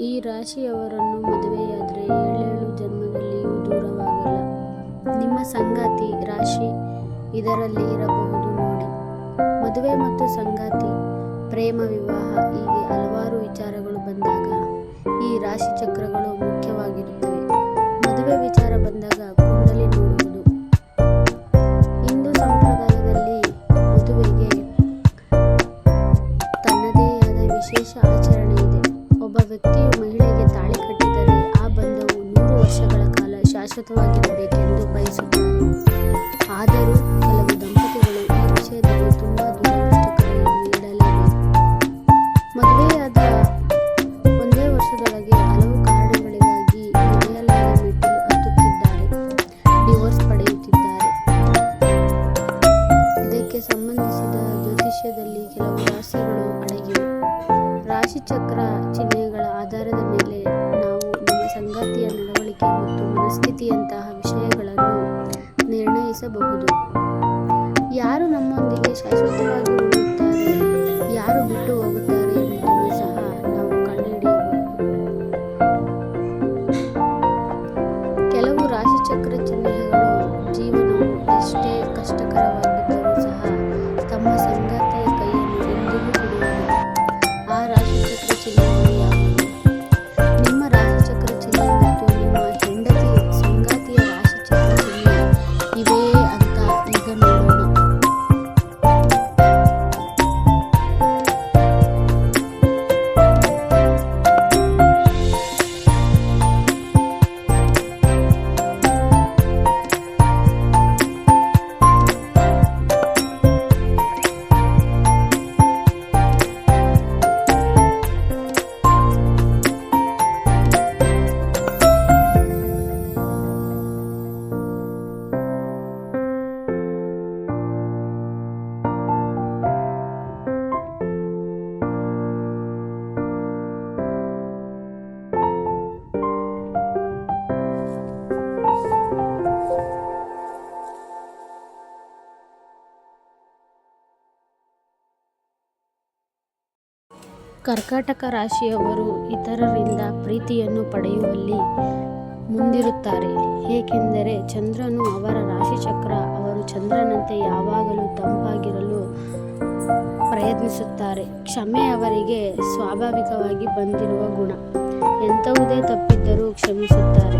ಈ ರಾಶಿಯವರನ್ನು ಮದುವೆಯಾದರೆ 7 ಜನ್ಮದಲ್ಲಿಯೂ ದೂರವಾಗಲ್ಲ. ನಿಮ್ಮ ಸಂಗಾತಿ ರಾಶಿ ಇದರಲ್ಲಿ ಇರಬಹುದು ನೋಡಿ. ಮದುವೆ ಮತ್ತು ಸಂಗಾತಿ, ಪ್ರೇಮ, ವಿವಾಹ ಹೀಗೆ ಹಲವಾರು ವಿಚಾರಗಳು ಬಂದಾಗ ಈ ರಾಶಿ ಚಕ್ರಗಳು ಮುಖ್ಯವಾಗಿರುತ್ತವೆ. ಮದುವೆ ವಿಚಾರ ಬಂದಾಗ ಕುಂಡಲಿ ನೋಡುವುದು. ಹಿಂದೂ ಸಂಪ್ರದಾಯದಲ್ಲಿ ಮದುವೆಗೆ ತನ್ನದೇ ಆದ ವಿಶೇಷ ಆಚರಣೆ ಇದೆ. ಒಬ್ಬ ವ್ಯಕ್ತಿಯು ಮಹಿಳೆಗೆ ತಾಳಿ ಕಟ್ಟಿದರೆ ಆ ಬಂಧವು 100 ವರ್ಷಗಳ ಕಾಲ ಶಾಶ್ವತವಾಗಿರಬೇಕೆಂದು ಬಯಸುತ್ತಾರೆ. ಆದರೂ ಕೆಲವು ದಂಪತಿಗಳು ಈ ವಿಷಯದಲ್ಲಿ ತುಂಬಾ ದುರದೃಷ್ಟಕರ ನೀಡಲೇಬೇಕು. ಮದುವೆಯಾದ ಒಂದೇ ವರ್ಷದೊಳಗೆ ಹಲವು ಕಾರಣಗಳಿಗಾಗಿ ನ್ಯಾಯಾಲಯದ ಮೆಟ್ಟಿಲು ಹತ್ತುತ್ತಿದ್ದಾರೆ, ಡಿವೋರ್ಸ್ ಪಡೆಯುತ್ತಿದ್ದಾರೆ. ಇದಕ್ಕೆ ಸಂಬಂಧಿಸಿದ ಜ್ಯೋತಿಷ್ಯದಲ್ಲಿ ಕೆಲವು ರಹಸ್ಯಗಳು ಅಡಗಿವೆ. ರಾಶಿಚಕ್ರ ಚಿಹ್ನೆಗಳ ಆಧಾರದ ಮೇಲೆ ನಾವು ನಮ್ಮ ಸಂಗಾತಿಯ ನಡವಳಿಕೆ ಮತ್ತು ಮನಸ್ಥಿತಿಯಂತಹ ವಿಷಯಗಳನ್ನು ನಿರ್ಣಯಿಸಬಹುದು. ಯಾರು ನಮ್ಮೊಂದಿಗೆ ಶಾಶ್ವತವಾಗಿ ಉಳಿಯುತ್ತಾರೆ, ಯಾರು ಬಿಟ್ಟು ಹೋಗುತ್ತಾರೆ ಎಂಬುದನ್ನು ಸಹ ನಾವು ಕಂಡುಹಿಡಿಯಬಹುದು. ಕೆಲವು ರಾಶಿಚಕ್ರ ಚಿಹ್ನೆಗಳು ಜೀವನವು ಎಷ್ಟೇ ಕಷ್ಟಕರವಾಗಿದ್ದರೂ ಸಹ ತಮ್ಮ ಸಂಗಾತಿಯ ಕೈಯನ್ನು ಎಂದಿಗೂ ಬಿಡುವುದಿಲ್ಲ. ಆ ರಾಶಿಚಕ್ರ ಚಿಹ್ನೆಗಳು ಯಾವುವು? ನಿಮ್ಮ ರಾಶಿಚಕ್ರ ಚಿಹ್ನೆ ಮತ್ತು ನಿಮ್ಮ ಹೆಂಡತಿ ಸಂಗಾತಿಯ ರಾಶಿಚಕ್ರ ಚಿಹ್ನೆ ಇವೆಯೇ ಅಂತ ಈಗ ನೋಡೋಣ. ಕರ್ಕಾಟಕ ರಾಶಿಯವರು ಇತರರಿಂದ ಪ್ರೀತಿಯನ್ನು ಪಡೆಯುವಲ್ಲಿ ಮುಂದಿರುತ್ತಾರೆ. ಏಕೆಂದರೆ ಚಂದ್ರನು ಅವರ ರಾಶಿಚಕ್ರ. ಅವರು ಚಂದ್ರನಂತೆ ಯಾವಾಗಲೂ ತಂಪಾಗಿರಲು ಪ್ರಯತ್ನಿಸುತ್ತಾರೆ. ಕ್ಷಮೆ ಅವರಿಗೆ ಸ್ವಾಭಾವಿಕವಾಗಿ ಬಂದಿರುವ ಗುಣ. ಎಂಥವುದೇ ತಪ್ಪಿದ್ದರೂ ಕ್ಷಮಿಸುತ್ತಾರೆ.